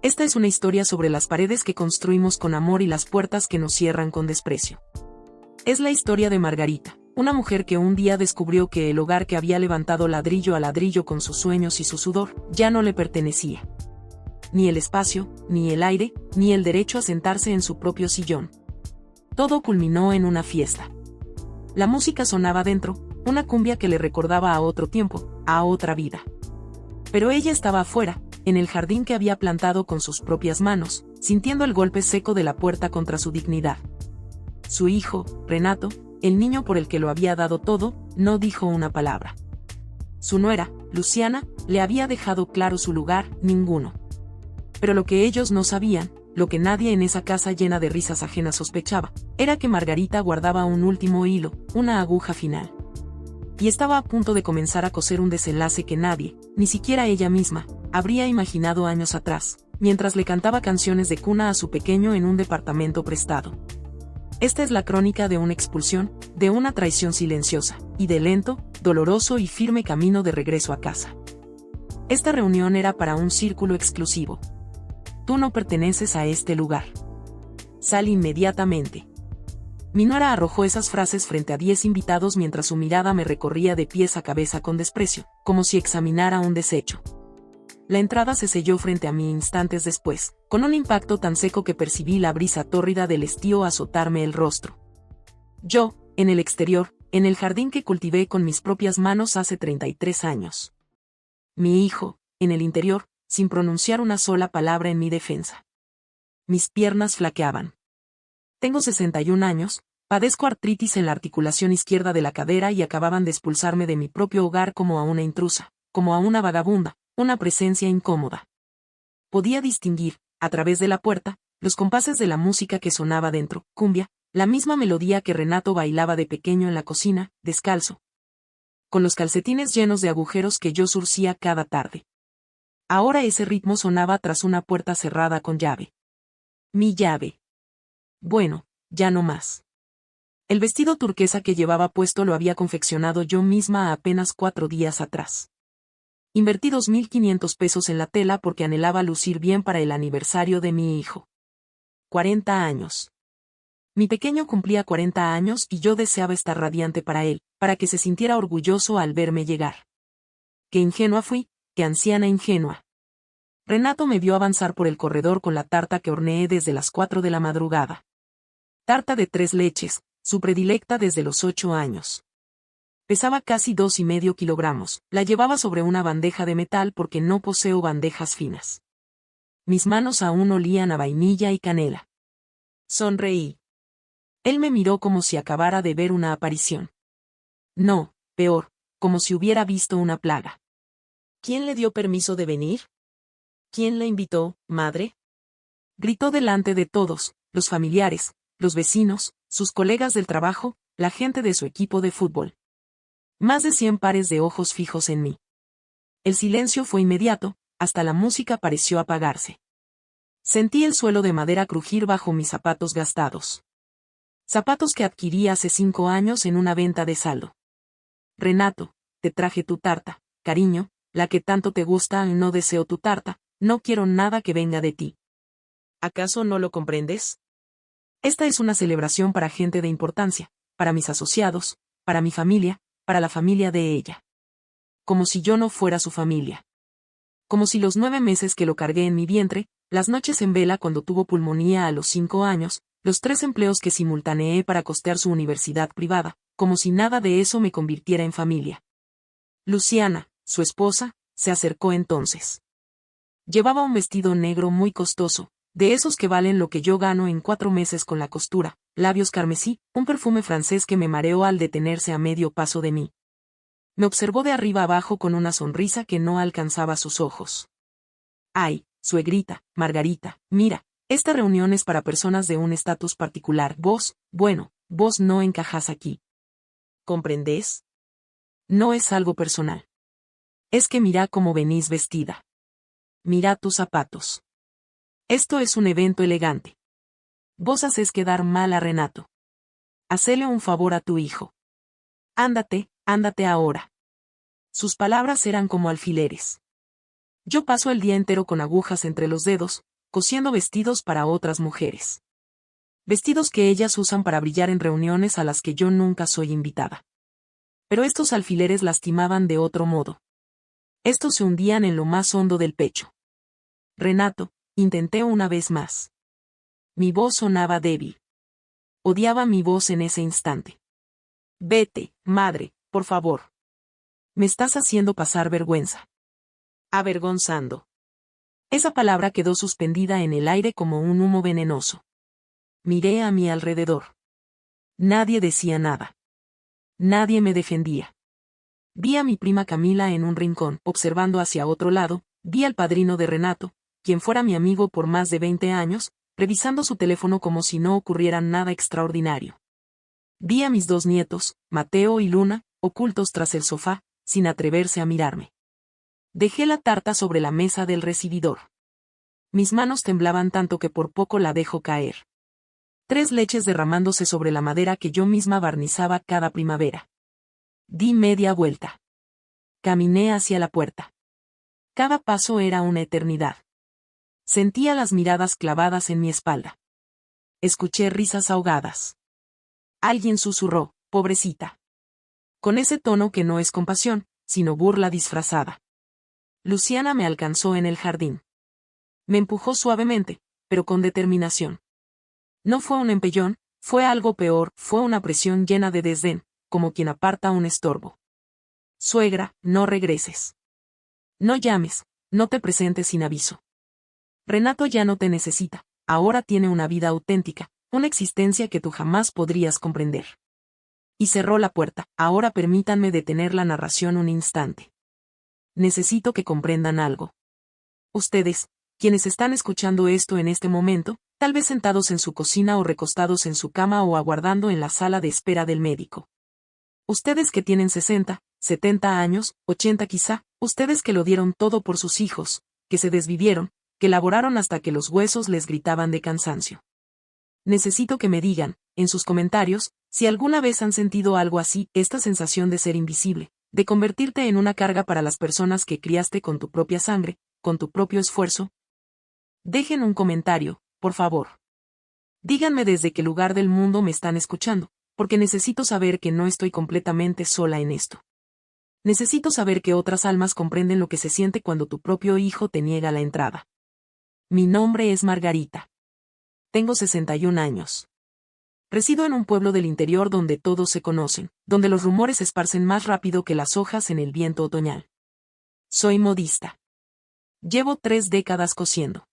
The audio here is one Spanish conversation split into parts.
Esta es una historia sobre las paredes que construimos con amor y las puertas que nos cierran con desprecio. Es la historia de Margarita, una mujer que un día descubrió que el hogar que había levantado ladrillo a ladrillo con sus sueños y su sudor, ya no le pertenecía. Ni el espacio, ni el aire, ni el derecho a sentarse en su propio sillón. Todo culminó en una fiesta. La música sonaba dentro, una cumbia que le recordaba a otro tiempo, a otra vida. Pero ella estaba afuera, en el jardín que había plantado con sus propias manos, sintiendo el golpe seco de la puerta contra su dignidad. Su hijo, Renato, el niño por el que lo había dado todo, no dijo una palabra. Su nuera, Luciana, le había dejado claro su lugar, ninguno. Pero lo que ellos no sabían, lo que nadie en esa casa llena de risas ajenas sospechaba, era que Margarita guardaba un último hilo, una aguja final. Y estaba a punto de comenzar a coser un desenlace que nadie, ni siquiera ella misma, habría imaginado años atrás, mientras le cantaba canciones de cuna a su pequeño en un departamento prestado. Esta es la crónica de una expulsión, de una traición silenciosa, y de lento, doloroso y firme camino de regreso a casa. Esta reunión era para un círculo exclusivo. Tú no perteneces a este lugar. Sal inmediatamente. Mi nuera arrojó esas frases frente a 10 invitados mientras su mirada me recorría de pies a cabeza con desprecio, como si examinara un desecho. La entrada se selló frente a mí instantes después, con un impacto tan seco que percibí la brisa tórrida del estío azotarme el rostro. Yo, en el exterior, en el jardín que cultivé con mis propias manos hace 33 años. Mi hijo, en el interior, sin pronunciar una sola palabra en mi defensa. Mis piernas flaqueaban. Tengo 61 años, padezco artritis en la articulación izquierda de la cadera y acababan de expulsarme de mi propio hogar como a una intrusa, como a una vagabunda, una presencia incómoda. Podía distinguir, a través de la puerta, los compases de la música que sonaba dentro, cumbia, la misma melodía que Renato bailaba de pequeño en la cocina, descalzo, con los calcetines llenos de agujeros que yo zurcía cada tarde. Ahora ese ritmo sonaba tras una puerta cerrada con llave. Mi llave. Bueno, ya no más. El vestido turquesa que llevaba puesto lo había confeccionado yo misma apenas 4 días atrás. Invertí 2.500 pesos en la tela porque anhelaba lucir bien para el aniversario de mi hijo. 40 años. Mi pequeño cumplía 40 años y yo deseaba estar radiante para él, para que se sintiera orgulloso al verme llegar. Qué ingenua fui, qué anciana ingenua. Renato me vio avanzar por el corredor con la tarta que horneé desde las 4 de la madrugada. Tarta de 3 leches, su predilecta desde los 8 años. Pesaba casi 2,5 kilogramos, la llevaba sobre una bandeja de metal porque no poseo bandejas finas. Mis manos aún olían a vainilla y canela. Sonreí. Él me miró como si acabara de ver una aparición. No, peor, como si hubiera visto una plaga. ¿Quién le dio permiso de venir? ¿Quién la invitó, madre? Gritó delante de todos, los familiares, los vecinos, sus colegas del trabajo, la gente de su equipo de fútbol. Más de 100 pares de ojos fijos en mí. El silencio fue inmediato, hasta la música pareció apagarse. Sentí el suelo de madera crujir bajo mis zapatos gastados. Zapatos que adquirí hace 5 años en una venta de saldo. Renato, te traje tu tarta, cariño, la que tanto te gusta y no deseo tu tarta, no quiero nada que venga de ti. ¿Acaso no lo comprendes? Esta es una celebración para gente de importancia, para mis asociados, para mi familia, para la familia de ella. Como si yo no fuera su familia. Como si los 9 meses que lo cargué en mi vientre, las noches en vela cuando tuvo pulmonía a los 5 años, los 3 empleos que simultaneé para costear su universidad privada, como si nada de eso me convirtiera en familia. Luciana, su esposa, se acercó entonces. Llevaba un vestido negro muy costoso, de esos que valen lo que yo gano en 4 meses con la costura, labios carmesí, un perfume francés que me mareó al detenerse a medio paso de mí. Me observó de arriba abajo con una sonrisa que no alcanzaba sus ojos. Ay, suegrita, Margarita, mira, esta reunión es para personas de un estatus particular. Vos, bueno, vos no encajás aquí. ¿Comprendés? No es algo personal. Es que mira cómo venís vestida. Mira tus zapatos. Esto es un evento elegante. Vos haces quedar mal a Renato. Hacele un favor a tu hijo. Ándate, ándate ahora. Sus palabras eran como alfileres. Yo paso el día entero con agujas entre los dedos, cosiendo vestidos para otras mujeres. Vestidos que ellas usan para brillar en reuniones a las que yo nunca soy invitada. Pero estos alfileres lastimaban de otro modo. Estos se hundían en lo más hondo del pecho. Renato, intenté una vez más. Mi voz sonaba débil. Odiaba mi voz en ese instante. Vete, madre, por favor. Me estás haciendo pasar vergüenza. Avergonzando. Esa palabra quedó suspendida en el aire como un humo venenoso. Miré a mi alrededor. Nadie decía nada. Nadie me defendía. Vi a mi prima Camila en un rincón, observando hacia otro lado, vi al padrino de Renato, quien fuera mi amigo por más de 20 años, revisando su teléfono como si no ocurriera nada extraordinario. Vi a mis dos nietos, Mateo y Luna, ocultos tras el sofá, sin atreverse a mirarme. Dejé la tarta sobre la mesa del recibidor. Mis manos temblaban tanto que por poco la dejo caer. 3 leches derramándose sobre la madera que yo misma barnizaba cada primavera. Di media vuelta. Caminé hacia la puerta. Cada paso era una eternidad. Sentía las miradas clavadas en mi espalda. Escuché risas ahogadas. Alguien susurró, pobrecita. Con ese tono que no es compasión, sino burla disfrazada. Luciana me alcanzó en el jardín. Me empujó suavemente, pero con determinación. No fue un empellón, fue algo peor, fue una presión llena de desdén, como quien aparta un estorbo. Suegra, no regreses. No llames, no te presentes sin aviso. Renato ya no te necesita, ahora tiene una vida auténtica, una existencia que tú jamás podrías comprender. Y cerró la puerta. Ahora permítanme detener la narración un instante. Necesito que comprendan algo. Ustedes, quienes están escuchando esto en este momento, tal vez sentados en su cocina o recostados en su cama o aguardando en la sala de espera del médico. Ustedes que tienen 60, 70 años, 80 quizá, ustedes que lo dieron todo por sus hijos, que se desvivieron, que laboraron hasta que los huesos les gritaban de cansancio. Necesito que me digan, en sus comentarios, si alguna vez han sentido algo así, esta sensación de ser invisible, de convertirte en una carga para las personas que criaste con tu propia sangre, con tu propio esfuerzo. Dejen un comentario, por favor. Díganme desde qué lugar del mundo me están escuchando, porque necesito saber que no estoy completamente sola en esto. Necesito saber que otras almas comprenden lo que se siente cuando tu propio hijo te niega la entrada. Mi nombre es Margarita. Tengo 61 años. Resido en un pueblo del interior donde todos se conocen, donde los rumores se esparcen más rápido que las hojas en el viento otoñal. Soy modista. Llevo 3 décadas cosiendo.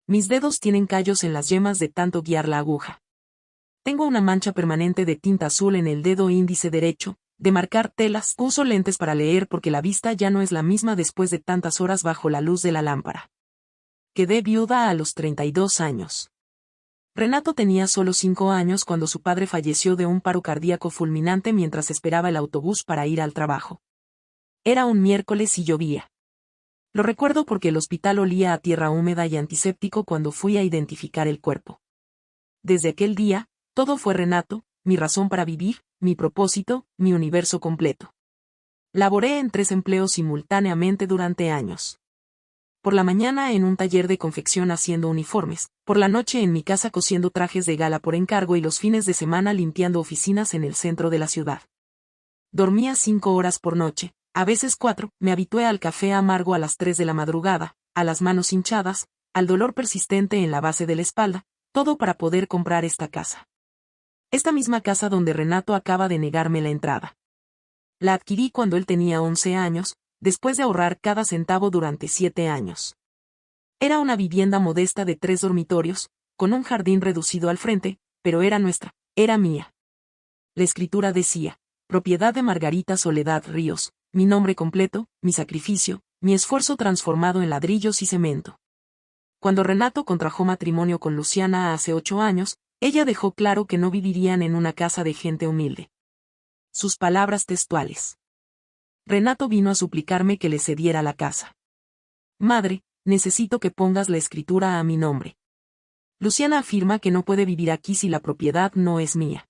Mis dedos tienen callos en las yemas de tanto guiar la aguja. Tengo una mancha permanente de tinta azul en el dedo índice derecho, de marcar telas. Uso lentes para leer porque la vista ya no es la misma después de tantas horas bajo la luz de la lámpara. Quedé viuda a los 32 años. Renato tenía solo 5 años cuando su padre falleció de un paro cardíaco fulminante mientras esperaba el autobús para ir al trabajo. Era un miércoles y llovía. Lo recuerdo porque el hospital olía a tierra húmeda y antiséptico cuando fui a identificar el cuerpo. Desde aquel día, todo fue Renato, mi razón para vivir, mi propósito, mi universo completo. Laboré en 3 empleos simultáneamente durante años. Por la mañana en un taller de confección haciendo uniformes, por la noche en mi casa cosiendo trajes de gala por encargo y los fines de semana limpiando oficinas en el centro de la ciudad. Dormía 5 horas por noche, a veces 4, me habitué al café amargo a las 3 de la madrugada, a las manos hinchadas, al dolor persistente en la base de la espalda, todo para poder comprar esta casa. Esta misma casa donde Renato acaba de negarme la entrada. La adquirí cuando él tenía 11 años, después de ahorrar cada centavo durante 7 años. Era una vivienda modesta de 3 dormitorios, con un jardín reducido al frente, pero era nuestra, era mía. La escritura decía, propiedad de Margarita Soledad Ríos, mi nombre completo, mi sacrificio, mi esfuerzo transformado en ladrillos y cemento. Cuando Renato contrajo matrimonio con Luciana hace 8 años, ella dejó claro que no vivirían en una casa de gente humilde. Sus palabras textuales. Renato vino a suplicarme que le cediera la casa. Madre, necesito que pongas la escritura a mi nombre. Luciana afirma que no puede vivir aquí si la propiedad no es mía.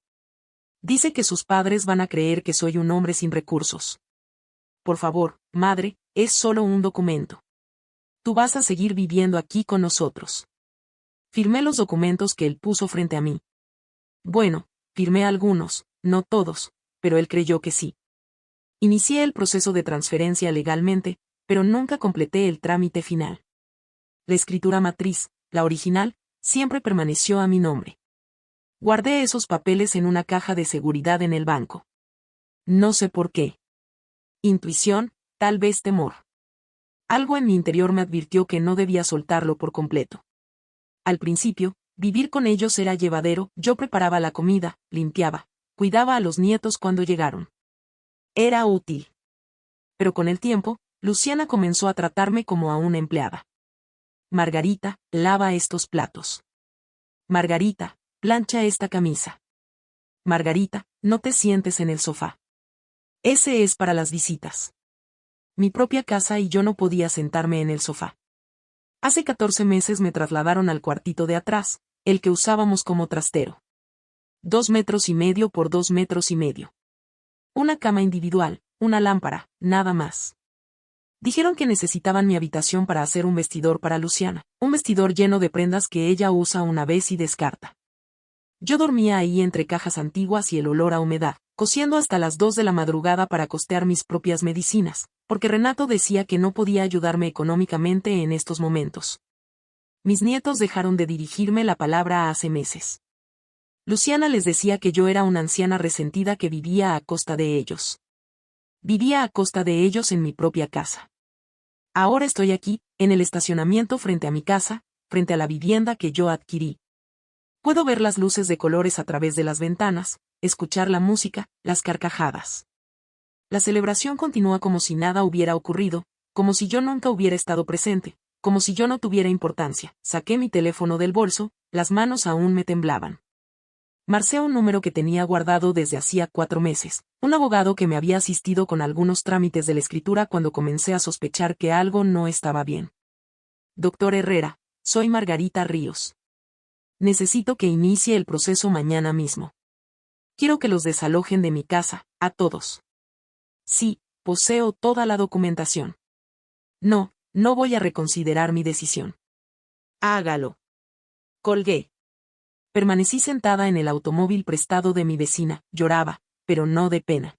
Dice que sus padres van a creer que soy un hombre sin recursos. Por favor, madre, es solo un documento. Tú vas a seguir viviendo aquí con nosotros. Firmé los documentos que él puso frente a mí. Bueno, firmé algunos, no todos, pero él creyó que sí. Inicié el proceso de transferencia legalmente, pero nunca completé el trámite final. La escritura matriz, la original, siempre permaneció a mi nombre. Guardé esos papeles en una caja de seguridad en el banco. No sé por qué. Intuición, tal vez temor. Algo en mi interior me advirtió que no debía soltarlo por completo. Al principio, vivir con ellos era llevadero, yo preparaba la comida, limpiaba, cuidaba a los nietos cuando llegaron. Era útil. Pero con el tiempo, Luciana comenzó a tratarme como a una empleada. Margarita, lava estos platos. Margarita, plancha esta camisa. Margarita, no te sientes en el sofá. Ese es para las visitas. Mi propia casa y yo no podía sentarme en el sofá. Hace 14 meses me trasladaron al cuartito de atrás, el que usábamos como trastero. 2,5 metros por 2,5 metros. Una cama individual, una lámpara, nada más. Dijeron que necesitaban mi habitación para hacer un vestidor para Luciana, un vestidor lleno de prendas que ella usa una vez y descarta. Yo dormía ahí entre cajas antiguas y el olor a humedad, cosiendo hasta las 2 de la madrugada para costear mis propias medicinas, porque Renato decía que no podía ayudarme económicamente en estos momentos. Mis nietos dejaron de dirigirme la palabra hace meses. Luciana les decía que yo era una anciana resentida que vivía a costa de ellos. Vivía a costa de ellos en mi propia casa. Ahora estoy aquí, en el estacionamiento frente a mi casa, frente a la vivienda que yo adquirí. Puedo ver las luces de colores a través de las ventanas, escuchar la música, las carcajadas. La celebración continúa como si nada hubiera ocurrido, como si yo nunca hubiera estado presente, como si yo no tuviera importancia. Saqué mi teléfono del bolso, las manos aún me temblaban. Marcé un número que tenía guardado desde hacía 4 meses, un abogado que me había asistido con algunos trámites de la escritura cuando comencé a sospechar que algo no estaba bien. Doctor Herrera, soy Margarita Ríos. Necesito que inicie el proceso mañana mismo. Quiero que los desalojen de mi casa, a todos. Sí, poseo toda la documentación. No, no voy a reconsiderar mi decisión. Hágalo. Colgué. Permanecí sentada en el automóvil prestado de mi vecina, lloraba, pero no de pena.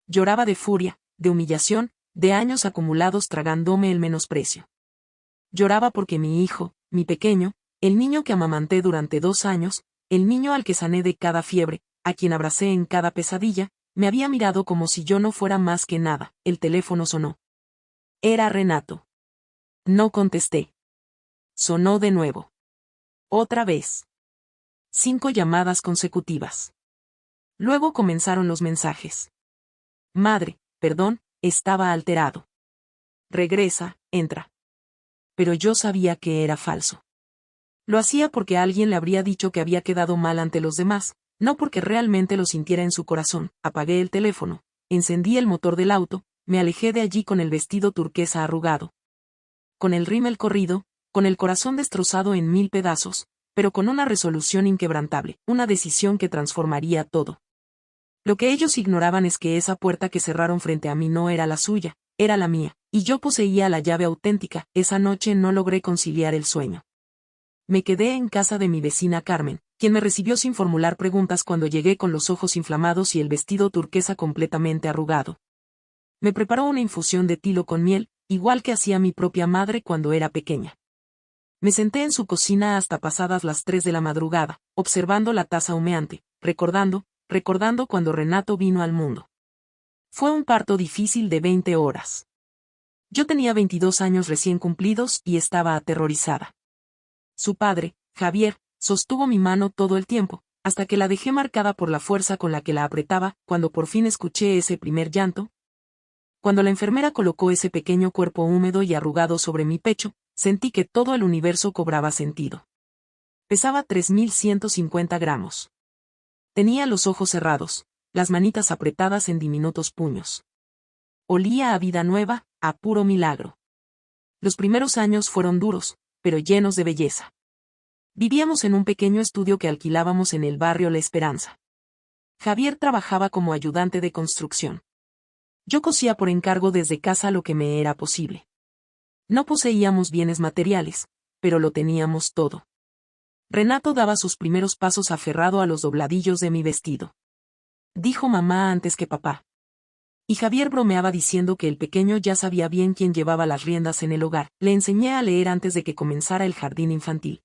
Lloraba de furia, de humillación, de años acumulados tragándome el menosprecio. Lloraba porque mi hijo, mi pequeño, el niño que amamanté durante 2 años, el niño al que sané de cada fiebre, a quien abracé en cada pesadilla, me había mirado como si yo no fuera más que nada. El teléfono sonó. Era Renato. No contesté. Sonó de nuevo. Otra vez. 5 llamadas consecutivas. Luego comenzaron los mensajes. Madre, perdón, estaba alterado. Regresa, entra. Pero yo sabía que era falso. Lo hacía porque alguien le habría dicho que había quedado mal ante los demás, no porque realmente lo sintiera en su corazón. Apagué el teléfono, encendí el motor del auto, me alejé de allí con el vestido turquesa arrugado. Con el rímel corrido, con el corazón destrozado en 1000 pedazos, pero con una resolución inquebrantable, una decisión que transformaría todo. Lo que ellos ignoraban es que esa puerta que cerraron frente a mí no era la suya, era la mía, y yo poseía la llave auténtica. Esa noche no logré conciliar el sueño. Me quedé en casa de mi vecina Carmen, quien me recibió sin formular preguntas cuando llegué con los ojos inflamados y el vestido turquesa completamente arrugado. Me preparó una infusión de tilo con miel, igual que hacía mi propia madre cuando era pequeña. Me senté en su cocina hasta pasadas las 3 de la madrugada, observando la taza humeante, recordando cuando Renato vino al mundo. Fue un parto difícil de 20 horas. Yo tenía 22 años recién cumplidos y estaba aterrorizada. Su padre, Javier, sostuvo mi mano todo el tiempo, hasta que la dejé marcada por la fuerza con la que la apretaba. Cuando por fin escuché ese primer llanto, cuando la enfermera colocó ese pequeño cuerpo húmedo y arrugado sobre mi pecho, sentí que todo el universo cobraba sentido. Pesaba 3150 gramos. Tenía los ojos cerrados, las manitas apretadas en diminutos puños. Olía a vida nueva, a puro milagro. Los primeros años fueron duros, pero llenos de belleza. Vivíamos en un pequeño estudio que alquilábamos en el barrio La Esperanza. Javier trabajaba como ayudante de construcción. Yo cosía por encargo desde casa lo que me era posible. No poseíamos bienes materiales, pero lo teníamos todo. Renato daba sus primeros pasos aferrado a los dobladillos de mi vestido. Dijo mamá antes que papá. Y Javier bromeaba diciendo que el pequeño ya sabía bien quién llevaba las riendas en el hogar. Le enseñé a leer antes de que comenzara el jardín infantil.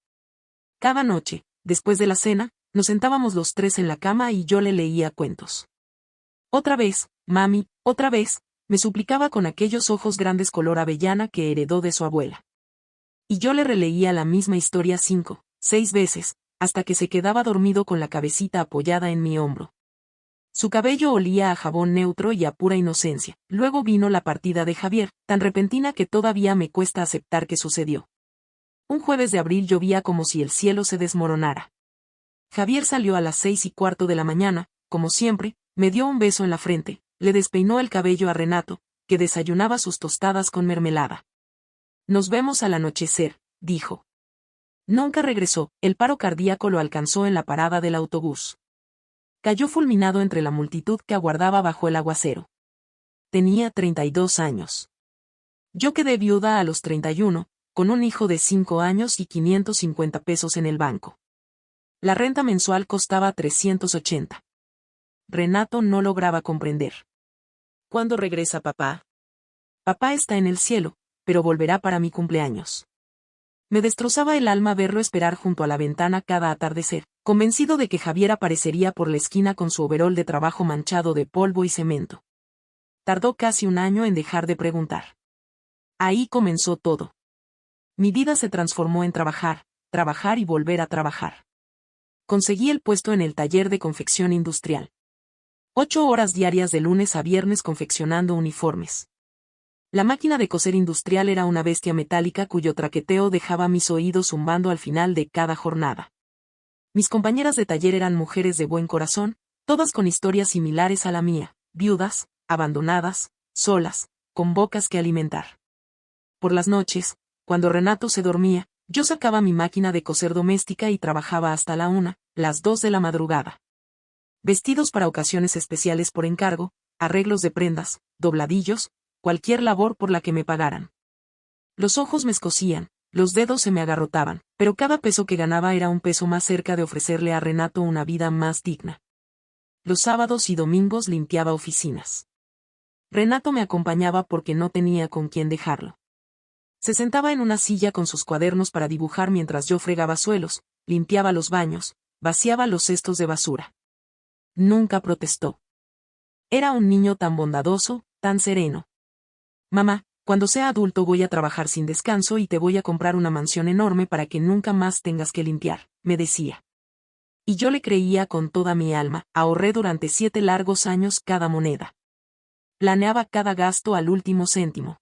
Cada noche, después de la cena, nos sentábamos los tres en la cama y yo le leía cuentos. Otra vez, mami, otra vez, me suplicaba con aquellos ojos grandes color avellana que heredó de su abuela. Y yo le releía la misma historia 5, 6 veces, hasta que se quedaba dormido con la cabecita apoyada en mi hombro. Su cabello olía a jabón neutro y a pura inocencia. Luego vino la partida de Javier, tan repentina que todavía me cuesta aceptar que sucedió. Un jueves de abril llovía como si el cielo se desmoronara. Javier salió a las 6:15 de la mañana, como siempre, me dio un beso en la frente, le despeinó el cabello a Renato, que desayunaba sus tostadas con mermelada. Nos vemos al anochecer, dijo. Nunca regresó, el paro cardíaco lo alcanzó en la parada del autobús. Cayó fulminado entre la multitud que aguardaba bajo el aguacero. Tenía 32 años. Yo quedé viuda a los 31, con un hijo de 5 años y 550 pesos en el banco. La renta mensual costaba 380. Renato no lograba comprender. ¿Cuándo regresa papá? Papá está en el cielo, pero volverá para mi cumpleaños. Me destrozaba el alma verlo esperar junto a la ventana cada atardecer, convencido de que Javier aparecería por la esquina con su overol de trabajo manchado de polvo y cemento. Tardó casi un año en dejar de preguntar. Ahí comenzó todo. Mi vida se transformó en trabajar, trabajar y volver a trabajar. Conseguí el puesto en el taller de confección industrial. 8 horas diarias de lunes a viernes confeccionando uniformes. La máquina de coser industrial era una bestia metálica cuyo traqueteo dejaba mis oídos zumbando al final de cada jornada. Mis compañeras de taller eran mujeres de buen corazón, todas con historias similares a la mía, viudas, abandonadas, solas, con bocas que alimentar. Por las noches, cuando Renato se dormía, yo sacaba mi máquina de coser doméstica y trabajaba hasta la 1, las 2 de la madrugada. Vestidos para ocasiones especiales por encargo, arreglos de prendas, dobladillos, cualquier labor por la que me pagaran. Los ojos me escocían, los dedos se me agarrotaban, pero cada peso que ganaba era un peso más cerca de ofrecerle a Renato una vida más digna. Los sábados y domingos limpiaba oficinas. Renato me acompañaba porque no tenía con quién dejarlo. Se sentaba en una silla con sus cuadernos para dibujar mientras yo fregaba suelos, limpiaba los baños, vaciaba los cestos de basura. Nunca protestó. Era un niño tan bondadoso, tan sereno. Mamá, cuando sea adulto voy a trabajar sin descanso y te voy a comprar una mansión enorme para que nunca más tengas que limpiar, me decía. Y yo le creía con toda mi alma, ahorré durante 7 largos años cada moneda. Planeaba cada gasto al último céntimo.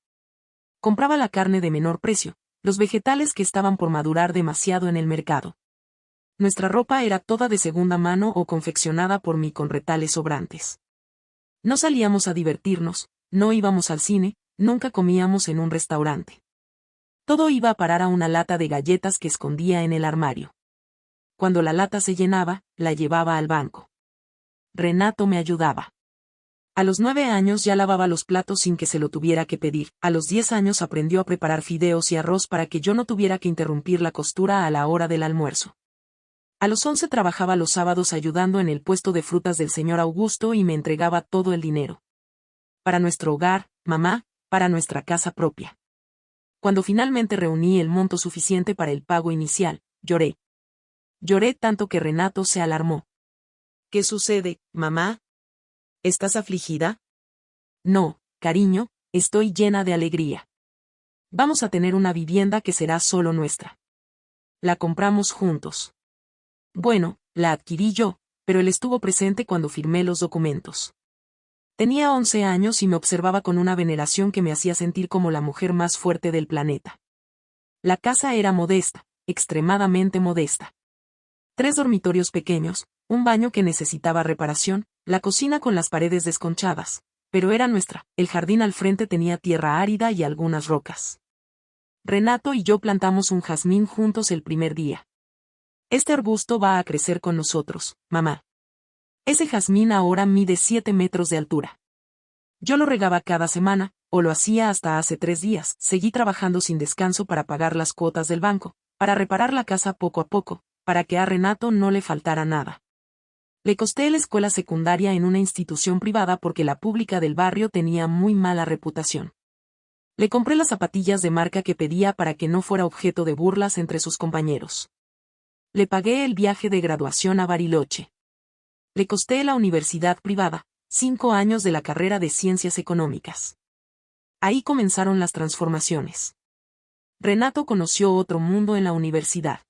Compraba la carne de menor precio, los vegetales que estaban por madurar demasiado en el mercado. Nuestra ropa era toda de segunda mano o confeccionada por mí con retales sobrantes. No salíamos a divertirnos, no íbamos al cine, nunca comíamos en un restaurante. Todo iba a parar a una lata de galletas que escondía en el armario. Cuando la lata se llenaba, la llevaba al banco. Renato me ayudaba. A los 9 años ya lavaba los platos sin que se lo tuviera que pedir. A los 10 años aprendió a preparar fideos y arroz para que yo no tuviera que interrumpir la costura a la hora del almuerzo. A los 11 trabajaba los sábados ayudando en el puesto de frutas del señor Augusto y me entregaba todo el dinero. Para nuestro hogar, mamá, para nuestra casa propia. Cuando finalmente reuní el monto suficiente para el pago inicial, lloré. Lloré tanto que Renato se alarmó. ¿Qué sucede, mamá? ¿Estás afligida? No, cariño, estoy llena de alegría. Vamos a tener una vivienda que será solo nuestra. La compramos juntos. Bueno, la adquirí yo, pero él estuvo presente cuando firmé los documentos. Tenía 11 años y me observaba con una veneración que me hacía sentir como la mujer más fuerte del planeta. La casa era modesta, extremadamente modesta. 3 dormitorios pequeños, un baño que necesitaba reparación, la cocina con las paredes desconchadas, pero era nuestra. El jardín al frente tenía tierra árida y algunas rocas. Renato y yo plantamos un jazmín juntos el primer día. Este arbusto va a crecer con nosotros, mamá. Ese jazmín ahora mide 7 metros de altura. Yo lo regaba cada semana, o lo hacía hasta hace 3 días. Seguí trabajando sin descanso para pagar las cuotas del banco, para reparar la casa poco a poco, para que a Renato no le faltara nada. Le costé la escuela secundaria en una institución privada porque la pública del barrio tenía muy mala reputación. Le compré las zapatillas de marca que pedía para que no fuera objeto de burlas entre sus compañeros. Le pagué el viaje de graduación a Bariloche. Le costé la universidad privada, 5 años de la carrera de Ciencias Económicas. Ahí comenzaron las transformaciones. Renato conoció otro mundo en la universidad.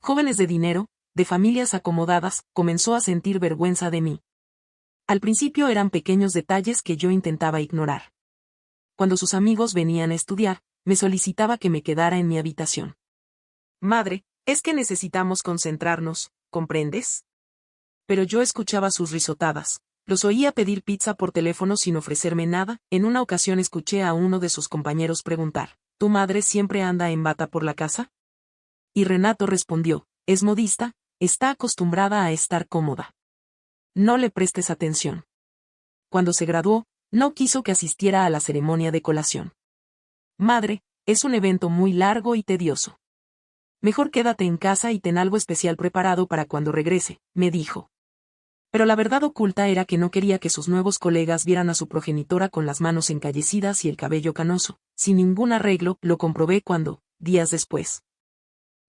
Jóvenes de dinero, de familias acomodadas, comenzó a sentir vergüenza de mí. Al principio eran pequeños detalles que yo intentaba ignorar. Cuando sus amigos venían a estudiar, me solicitaba que me quedara en mi habitación. Madre, es que necesitamos concentrarnos, ¿comprendes? Pero yo escuchaba sus risotadas, los oía pedir pizza por teléfono sin ofrecerme nada. En una ocasión escuché a uno de sus compañeros preguntar, ¿tu madre siempre anda en bata por la casa? Y Renato respondió, es modista, está acostumbrada a estar cómoda. No le prestes atención. Cuando se graduó, no quiso que asistiera a la ceremonia de colación. Madre, es un evento muy largo y tedioso. Mejor quédate en casa y ten algo especial preparado para cuando regrese, me dijo. Pero la verdad oculta era que no quería que sus nuevos colegas vieran a su progenitora con las manos encallecidas y el cabello canoso, sin ningún arreglo. Lo comprobé cuando, días después,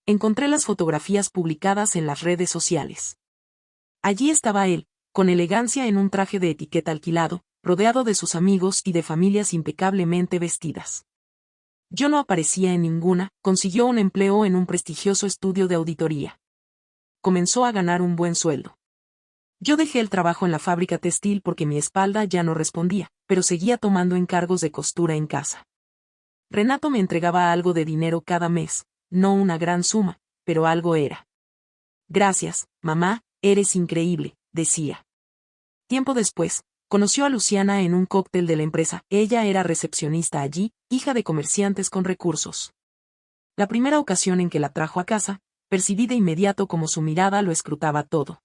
encontré las fotografías publicadas en las redes sociales. Allí estaba él, con elegancia en un traje de etiqueta alquilado, rodeado de sus amigos y de familias impecablemente vestidas. Yo no aparecía en ninguna. Consiguió un empleo en un prestigioso estudio de auditoría. Comenzó a ganar un buen sueldo. Yo dejé el trabajo en la fábrica textil porque mi espalda ya no respondía, pero seguía tomando encargos de costura en casa. Renato me entregaba algo de dinero cada mes, no una gran suma, pero algo era. Gracias, mamá, eres increíble, decía. Tiempo después, conoció a Luciana en un cóctel de la empresa. Ella era recepcionista allí, hija de comerciantes con recursos. La primera ocasión en que la trajo a casa, percibí de inmediato cómo su mirada lo escrutaba todo.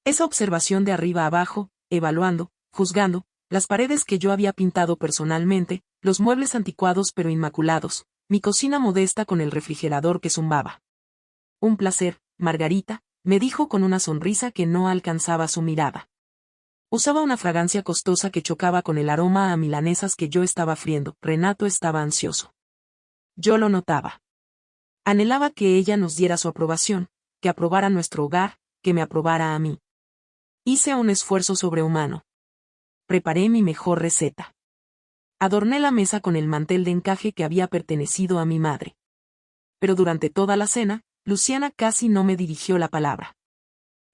Esa observación de arriba abajo, evaluando, juzgando, las paredes que yo había pintado personalmente, los muebles anticuados pero inmaculados, mi cocina modesta con el refrigerador que zumbaba. Un placer, Margarita, me dijo con una sonrisa que no alcanzaba su mirada. Usaba una fragancia costosa que chocaba con el aroma a milanesas que yo estaba friendo. Renato estaba ansioso. Yo lo notaba. Anhelaba que ella nos diera su aprobación, que aprobara nuestro hogar, que me aprobara a mí. Hice un esfuerzo sobrehumano. Preparé mi mejor receta. Adorné la mesa con el mantel de encaje que había pertenecido a mi madre. Pero durante toda la cena, Luciana casi no me dirigió la palabra.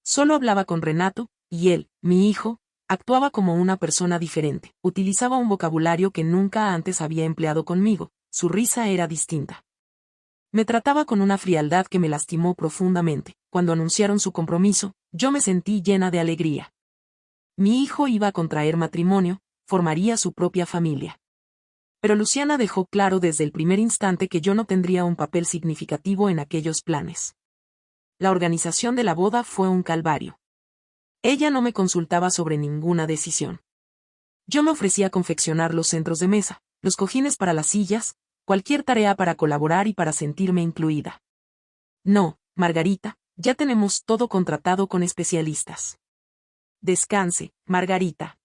Solo hablaba con Renato, y él, mi hijo, actuaba como una persona diferente. Utilizaba un vocabulario que nunca antes había empleado conmigo. Su risa era distinta. Me trataba con una frialdad que me lastimó profundamente. Cuando anunciaron su compromiso, yo me sentí llena de alegría. Mi hijo iba a contraer matrimonio, formaría su propia familia. Pero Luciana dejó claro desde el primer instante que yo no tendría un papel significativo en aquellos planes. La organización de la boda fue un calvario. Ella no me consultaba sobre ninguna decisión. Yo me ofrecía a confeccionar los centros de mesa, los cojines para las sillas, cualquier tarea para colaborar y para sentirme incluida. No, Margarita, ya tenemos todo contratado con especialistas. Descanse, Margarita.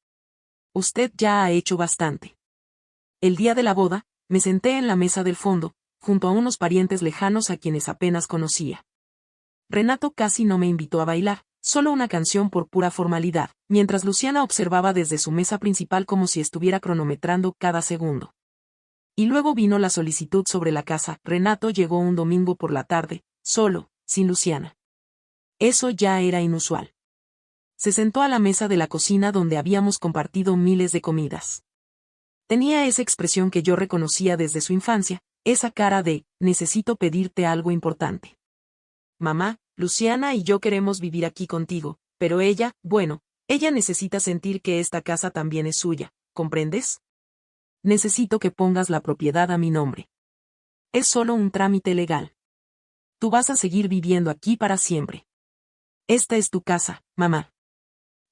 Usted ya ha hecho bastante. El día de la boda, me senté en la mesa del fondo, junto a unos parientes lejanos a quienes apenas conocía. Renato casi no me invitó a bailar, solo una canción por pura formalidad, mientras Luciana observaba desde su mesa principal como si estuviera cronometrando cada segundo. Y luego vino la solicitud sobre la casa. Renato llegó un domingo por la tarde, solo, sin Luciana. Eso ya era inusual. Se sentó a la mesa de la cocina donde habíamos compartido miles de comidas. Tenía esa expresión que yo reconocía desde su infancia, esa cara de, necesito pedirte algo importante. Mamá, Luciana y yo queremos vivir aquí contigo, pero ella, bueno, ella necesita sentir que esta casa también es suya, ¿comprendes? Necesito que pongas la propiedad a mi nombre. Es solo un trámite legal. Tú vas a seguir viviendo aquí para siempre. Esta es tu casa, mamá.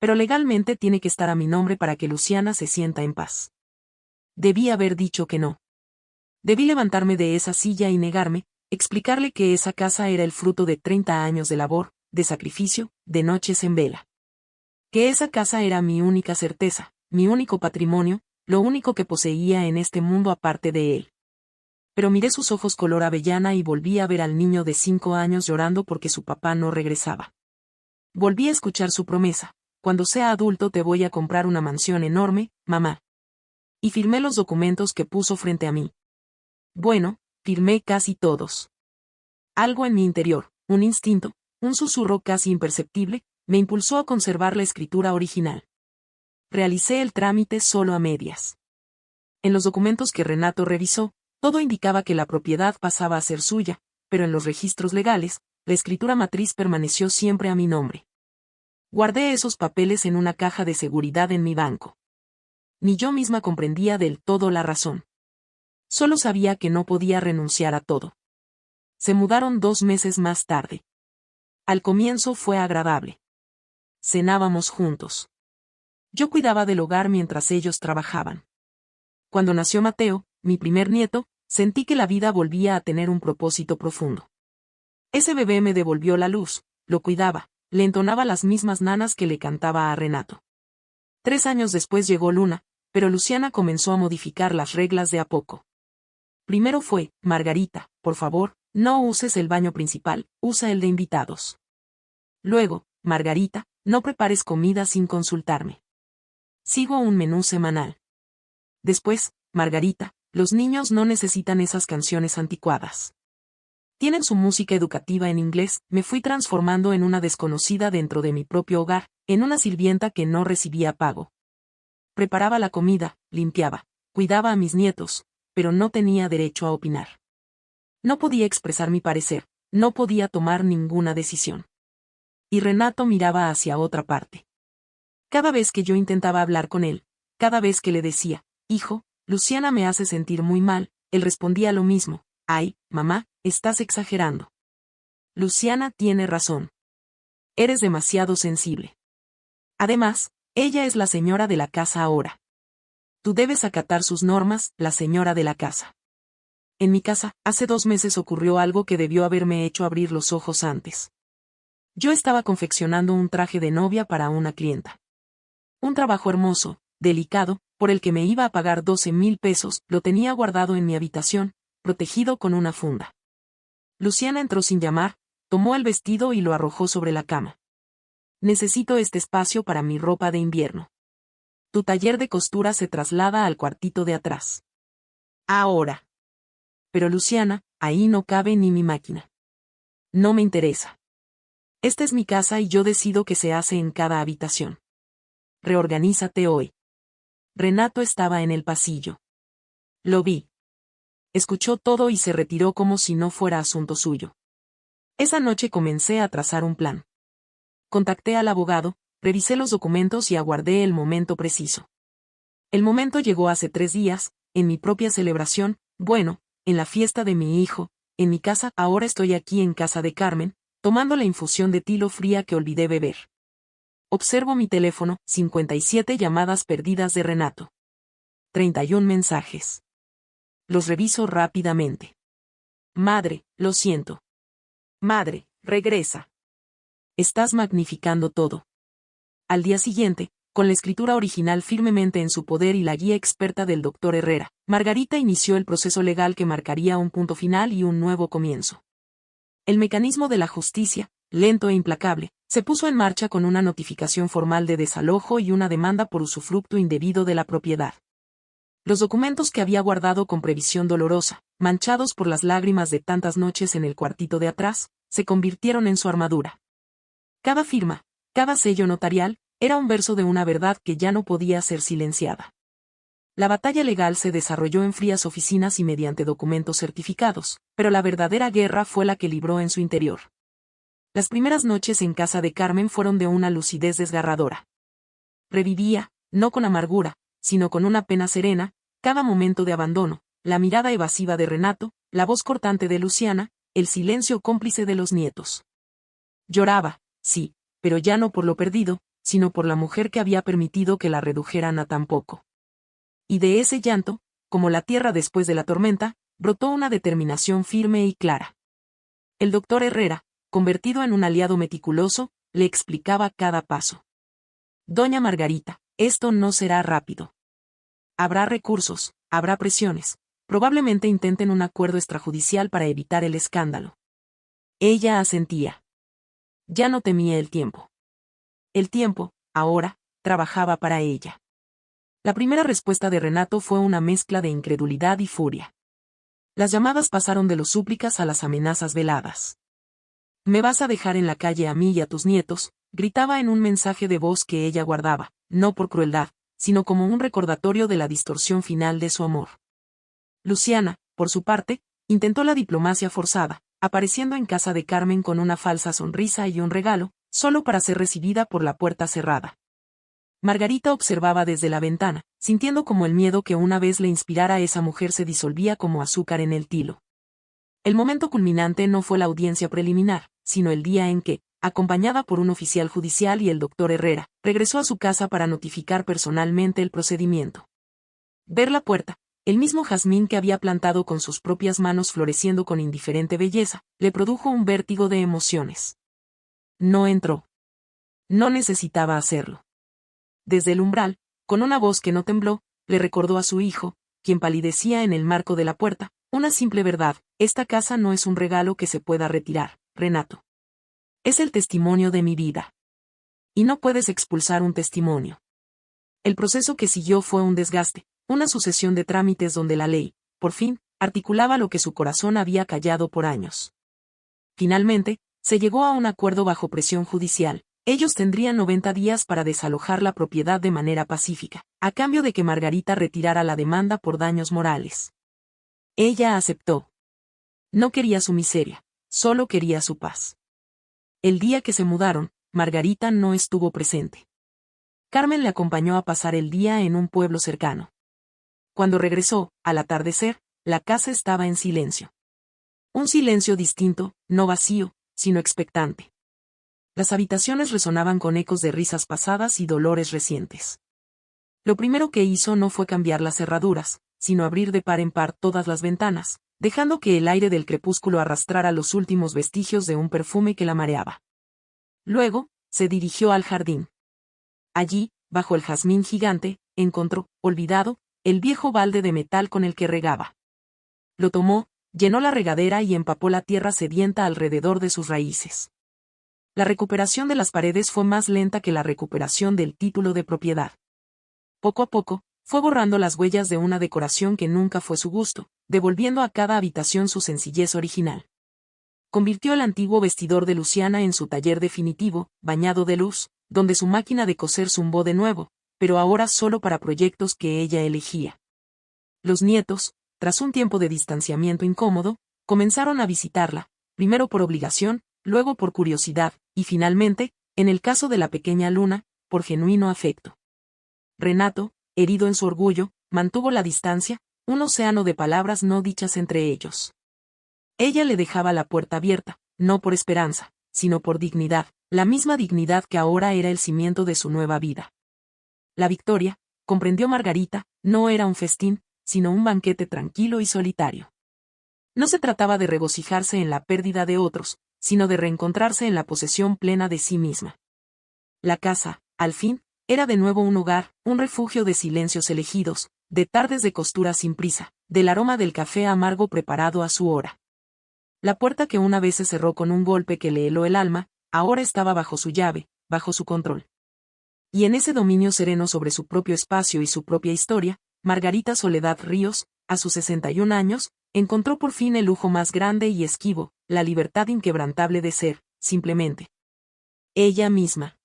Pero legalmente tiene que estar a mi nombre para que Luciana se sienta en paz. Debí haber dicho que no. Debí levantarme de esa silla y negarme, explicarle que esa casa era el fruto de 30 años de labor, de sacrificio, de noches en vela. Que esa casa era mi única certeza, mi único patrimonio, lo único que poseía en este mundo aparte de él. Pero miré sus ojos color avellana y volví a ver al niño de 5 años llorando porque su papá no regresaba. Volví a escuchar su promesa: cuando sea adulto te voy a comprar una mansión enorme, mamá. Y firmé los documentos que puso frente a mí. Bueno, firmé casi todos. Algo en mi interior, un instinto, un susurro casi imperceptible, me impulsó a conservar la escritura original. Realicé el trámite solo a medias. En los documentos que Renato revisó, todo indicaba que la propiedad pasaba a ser suya, pero en los registros legales, la escritura matriz permaneció siempre a mi nombre. Guardé esos papeles en una caja de seguridad en mi banco. Ni yo misma comprendía del todo la razón. Solo sabía que no podía renunciar a todo. Se mudaron 2 meses más tarde. Al comienzo fue agradable. Cenábamos juntos. Yo cuidaba del hogar mientras ellos trabajaban. Cuando nació Mateo, mi primer nieto, sentí que la vida volvía a tener un propósito profundo. Ese bebé me devolvió la luz, lo cuidaba, le entonaba las mismas nanas que le cantaba a Renato. 3 años después llegó Luna, pero Luciana comenzó a modificar las reglas de a poco. Primero fue: Margarita, por favor, no uses el baño principal, usa el de invitados. Luego: Margarita, no prepares comida sin consultarme. Sigo un menú semanal. Después: Margarita, los niños no necesitan esas canciones anticuadas. Tienen su música educativa en inglés. Me fui transformando en una desconocida dentro de mi propio hogar, en una sirvienta que no recibía pago. Preparaba la comida, limpiaba, cuidaba a mis nietos, pero no tenía derecho a opinar. No podía expresar mi parecer, no podía tomar ninguna decisión. Y Renato miraba hacia otra parte. Cada vez que yo intentaba hablar con él, cada vez que le decía: hijo, Luciana me hace sentir muy mal, él respondía lo mismo: ay, mamá, estás exagerando. Luciana tiene razón. Eres demasiado sensible. Además, ella es la señora de la casa ahora. Tú debes acatar sus normas, la señora de la casa. En mi casa, hace 2 meses ocurrió algo que debió haberme hecho abrir los ojos antes. Yo estaba confeccionando un traje de novia para una clienta. Un trabajo hermoso, delicado, por el que me iba a pagar 12,000 pesos, lo tenía guardado en mi habitación, protegido con una funda. Luciana entró sin llamar, tomó el vestido y lo arrojó sobre la cama. Necesito este espacio para mi ropa de invierno. Tu taller de costura se traslada al cuartito de atrás. Ahora. Pero Luciana, ahí no cabe ni mi máquina. No me interesa. Esta es mi casa y yo decido qué se hace en cada habitación. Reorganízate hoy. Renato estaba en el pasillo. Lo vi. Escuchó todo y se retiró como si no fuera asunto suyo. Esa noche comencé a trazar un plan. Contacté al abogado, revisé los documentos y aguardé el momento preciso. El momento llegó hace 3 días, en mi propia celebración, bueno, en la fiesta de mi hijo, en mi casa. Ahora estoy aquí en casa de Carmen, tomando la infusión de tilo fría que olvidé beber. Observo mi teléfono: 57 llamadas perdidas de Renato. 31 mensajes. Los reviso rápidamente. Madre, lo siento. Madre, regresa. Estás magnificando todo. Al día siguiente, con la escritura original firmemente en su poder y la guía experta del Dr. Herrera, Margarita inició el proceso legal que marcaría un punto final y un nuevo comienzo. El mecanismo de la justicia, lento e implacable, se puso en marcha con una notificación formal de desalojo y una demanda por usufructo indebido de la propiedad. Los documentos que había guardado con previsión dolorosa, manchados por las lágrimas de tantas noches en el cuartito de atrás, se convirtieron en su armadura. Cada firma, cada sello notarial, era un verso de una verdad que ya no podía ser silenciada. La batalla legal se desarrolló en frías oficinas y mediante documentos certificados, pero la verdadera guerra fue la que libró en su interior. Las primeras noches en casa de Carmen fueron de una lucidez desgarradora. Revivía, no con amargura, sino con una pena serena, cada momento de abandono, la mirada evasiva de Renato, la voz cortante de Luciana, el silencio cómplice de los nietos. Lloraba, sí, pero ya no por lo perdido, sino por la mujer que había permitido que la redujeran a tan poco. Y de ese llanto, como la tierra después de la tormenta, brotó una determinación firme y clara. El doctor Herrera, convertido en un aliado meticuloso, le explicaba cada paso. Doña Margarita, esto no será rápido. Habrá recursos, habrá presiones, probablemente intenten un acuerdo extrajudicial para evitar el escándalo. Ella asentía. Ya no temía el tiempo. El tiempo, ahora, trabajaba para ella. La primera respuesta de Renato fue una mezcla de incredulidad y furia. Las llamadas pasaron de las súplicas a las amenazas veladas. «Me vas a dejar en la calle a mí y a tus nietos», gritaba en un mensaje de voz que ella guardaba, no por crueldad, sino como un recordatorio de la distorsión final de su amor. Luciana, por su parte, intentó la diplomacia forzada, apareciendo en casa de Carmen con una falsa sonrisa y un regalo, solo para ser recibida por la puerta cerrada. Margarita observaba desde la ventana, sintiendo como el miedo que una vez le inspirara a esa mujer se disolvía como azúcar en el tilo. El momento culminante no fue la audiencia preliminar, sino el día en que, acompañada por un oficial judicial y el doctor Herrera, regresó a su casa para notificar personalmente el procedimiento. Ver la puerta, el mismo jazmín que había plantado con sus propias manos floreciendo con indiferente belleza, le produjo un vértigo de emociones. No entró. No necesitaba hacerlo. Desde el umbral, con una voz que no tembló, le recordó a su hijo, quien palidecía en el marco de la puerta, una simple verdad: esta casa no es un regalo que se pueda retirar, Renato. Es el testimonio de mi vida. Y no puedes expulsar un testimonio. El proceso que siguió fue un desgaste, una sucesión de trámites donde la ley, por fin, articulaba lo que su corazón había callado por años. Finalmente, se llegó a un acuerdo bajo presión judicial. Ellos tendrían 90 días para desalojar la propiedad de manera pacífica, a cambio de que Margarita retirara la demanda por daños morales. Ella aceptó. No quería su miseria, solo quería su paz. El día que se mudaron, Margarita no estuvo presente. Carmen le acompañó a pasar el día en un pueblo cercano. Cuando regresó, al atardecer, la casa estaba en silencio. Un silencio distinto, no vacío, sino expectante. Las habitaciones resonaban con ecos de risas pasadas y dolores recientes. Lo primero que hizo no fue cambiar las cerraduras, sino abrir de par en par todas las ventanas, dejando que el aire del crepúsculo arrastrara los últimos vestigios de un perfume que la mareaba. Luego, se dirigió al jardín. Allí, bajo el jazmín gigante, encontró, olvidado, el viejo balde de metal con el que regaba. Lo tomó, llenó la regadera y empapó la tierra sedienta alrededor de sus raíces. La recuperación de las paredes fue más lenta que la recuperación del título de propiedad. Poco a poco, fue borrando las huellas de una decoración que nunca fue su gusto, devolviendo a cada habitación su sencillez original. Convirtió el antiguo vestidor de Luciana en su taller definitivo, bañado de luz, donde su máquina de coser zumbó de nuevo, pero ahora solo para proyectos que ella elegía. Los nietos, tras un tiempo de distanciamiento incómodo, comenzaron a visitarla, primero por obligación, luego por curiosidad, y finalmente, en el caso de la pequeña Luna, por genuino afecto. Renato, herido en su orgullo, mantuvo la distancia, un océano de palabras no dichas entre ellos. Ella le dejaba la puerta abierta, no por esperanza, sino por dignidad, la misma dignidad que ahora era el cimiento de su nueva vida. La victoria, comprendió Margarita, no era un festín, sino un banquete tranquilo y solitario. No se trataba de regocijarse en la pérdida de otros, sino de reencontrarse en la posesión plena de sí misma. La casa, al fin, era de nuevo un hogar, un refugio de silencios elegidos, de tardes de costura sin prisa, del aroma del café amargo preparado a su hora. La puerta que una vez se cerró con un golpe que le heló el alma, ahora estaba bajo su llave, bajo su control. Y en ese dominio sereno sobre su propio espacio y su propia historia, Margarita Soledad Ríos, a sus 61 años, encontró por fin el lujo más grande y esquivo, la libertad inquebrantable de ser, simplemente, ella misma.